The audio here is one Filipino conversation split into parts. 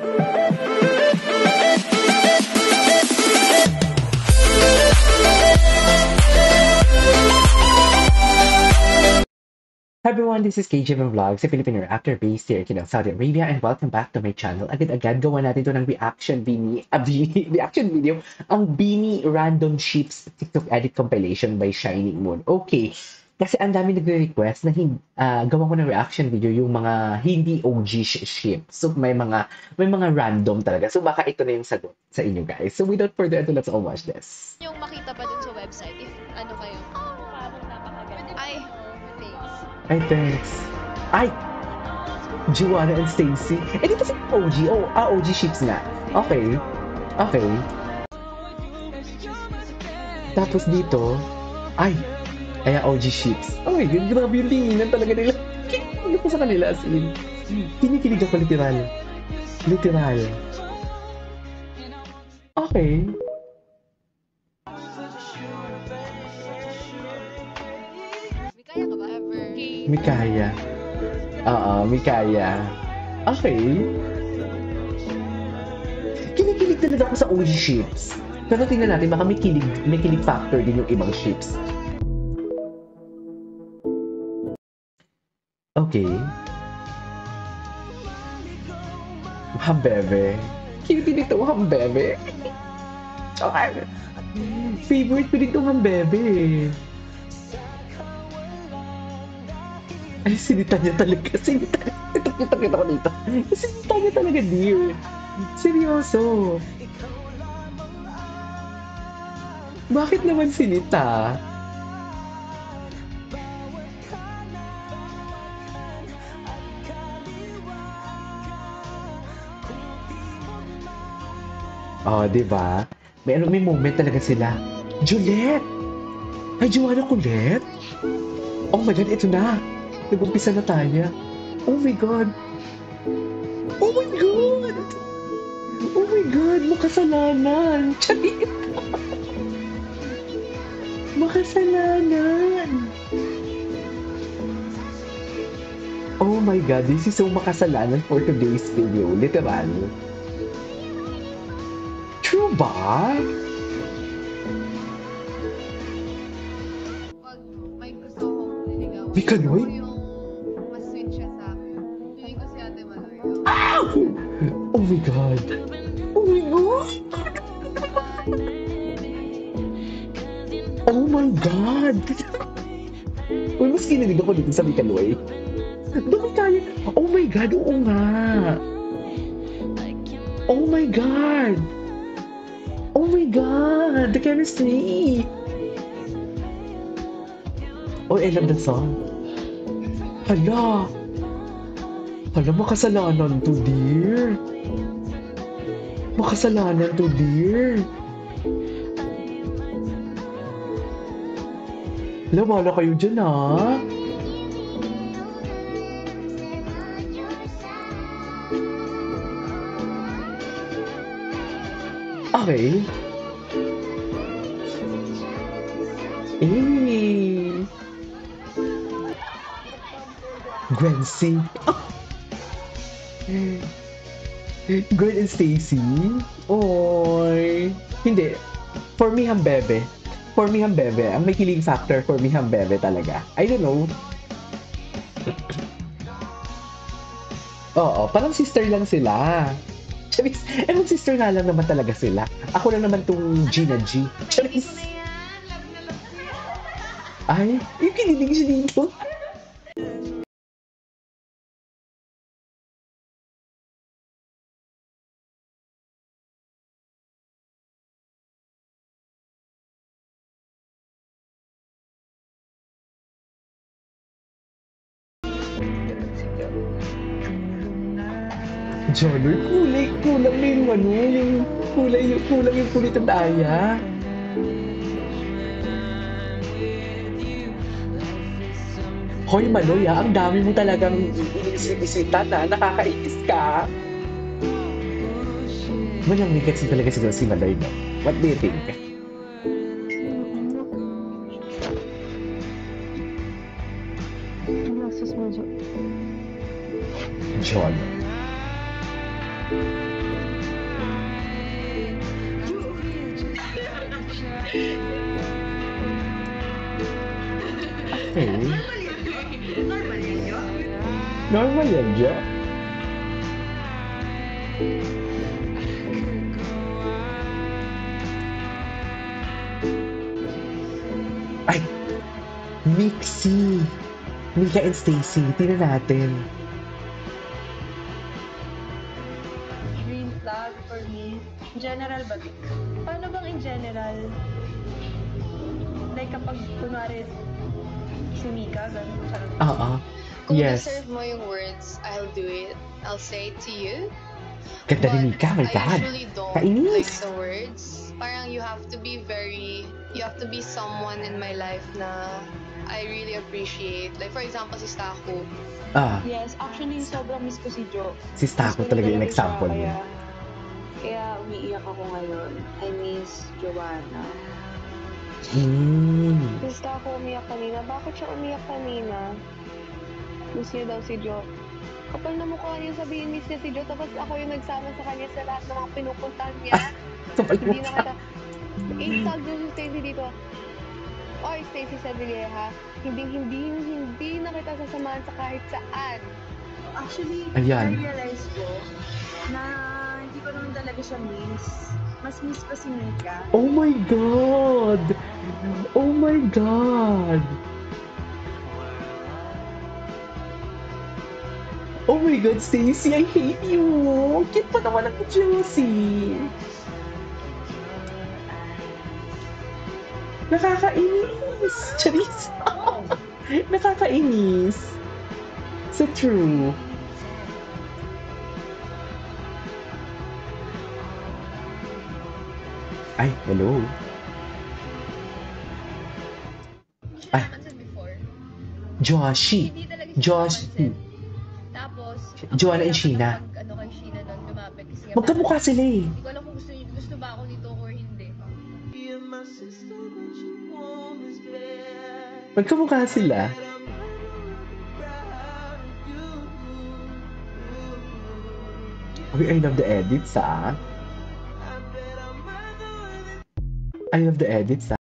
Hi everyone, this is KJM Vlogs, a Filipino actor based here in Saudi Arabia, and welcome back to my channel. Agad-agad gawa natin ito ng reaction video, ang Bini Random Ships TikTok Edit Compilation by Shining Moon. Okay, kasi ang dami nagre-request na gawa ko ng reaction video yung mga hindi OG ships. So may mga random talaga. So baka ito na yung sagot sa inyo guys. So without further ado, let's all watch this. Yung makita pa dun sa website, if ano kayo. Ay, thanks. Ay, thanks. Ay! Joanna and Stacy. Eh, dito si OG. OG ships nga. Okay. Okay. Tapos dito, ay! Ayan, OG ships. Oh my God, grabe yung tinginan talaga nila. Kinikilig ko sa kanila, as in. Kinikilig ako, literal. Literal. Okay. Mikaya ka ba ever? Mikaya. Oo, Mikaya. Okay. Kinikilig talaga ako sa OG ships. Pero tingnan natin, baka may kilig factor din yung ibang ships. Okay. Hambebe. Cute nito, Hambebe. Okay. Favorite ko dito, Hambebe. Ay, sinita niya talaga. Sinita ko dito. Sinita niya talaga, dear. Seryoso. Bakit naman sinita? Oh, diba? May moment talaga sila. Juliet! Ay, Joanna Colette? Oh my God, ito na. Nag-umpisa na tayo. Oh my God! Oh my God! Oh my God! Makasalanan! Charit! Makasalanan! Oh my God! This is so makasalanan for today's video. Literal. True ba? Pag may gusto akong liligawan. May kanoy? Mas sweet siya sa akin. Hindi ko si Ate Maloy. Oh my God! Oh my God! Oh my God! Uy, mas kinilig ako dito sa Mikaloy. Bakit kaya? Oh my God, oo nga! Oh my God! Oh my God! The chemistry! Oh, I love that song. Hala! Hala, makasalanan to, dear. Makasalanan to, dear. Hala, wala kayo dyan, ha? Okay. Eh. Gwency. Gwen and Stacy? Oy. Hindi. For me, Hambebe. For me, Hambebe. Ang may kilig factor for me, Hambebe talaga. I don't know. Oo, parang sister lang sila. Charis, mag-sister nga lang naman talaga sila. Ako lang naman tong Gina G. Charis. Ay, yung kinilig siya dito. Johnny, kulang na yung ano, kulang yung kulit ng daya. Hoy, Maloy, ang dami mo talagang inisip-isitan na, nakakainis ka. Walang nigets talaga siguro si Maloy, no? What do you think? John. Okay. Normal yan, Jo. Normal yan, Jo. Normal yan, Jo. Ay, Mixie. Mika and Stacy. Tingnan natin. Green flag for me. General ba? Paano bang in general? Like kapag kunwari si Mika, ganun siya. Oo. Kung Yes. deserve mo yung words, I'll do it. I'll say it to you. Ganda But ni Mika. My I God. usually don't Kainis. like the words. Parang you have to be someone in my life na I really appreciate. Like for example, si Staku. Ah, Yes, actually, sobrang miss ko si Jo. si Stako talaga yung example mo. Kaya umiiyak ako ngayon. I miss Joanna. Miss ako umiyak kanina. Bakit siya umiyak kanina? Miss niya daw si Jo. Kapal na mukha niya sabihin miss niya si Jo, tapos ako yung nagsama sa kanya sa lahat ng mga pinupuntahan niya. Kapal mo Hindi na kita. Install doon si Stacy dito. Oy, Stacy Sevilleja, hindi na kita sasamahan sa kahit saan. Actually, Ayan. na-realize ko na hindi ko naman talaga siya miss. Mas miss ko si Mika. Oh my God! Oh my God! Oh my God, Stacy, I hate you! Ang cute pa naman ang Josie! Nakakainis! Charis! Nakakainis! So true. Ay, hello. Ay. Napansin before. Joshi. Hindi talaga siya Josh. napansin. Tapos, Joanna and Sheena. Ano kay Sheena doon, lumapit. Kasi nga, Magkamukha sila eh. Hindi ko alam kung gusto ba ako nito or hindi. Magkamukha sila. Uy, I love the edits ah. I love the edits ah.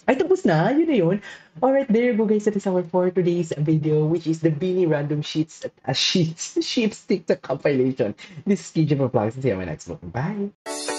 Ay, tapos na. Yun na yun. Alright, there you go, guys. That is our for today's video, which is the Beanie Random Sheets, Sheeps TikTok compilation. This is KJ Vlogs. See you on my next one. Bye.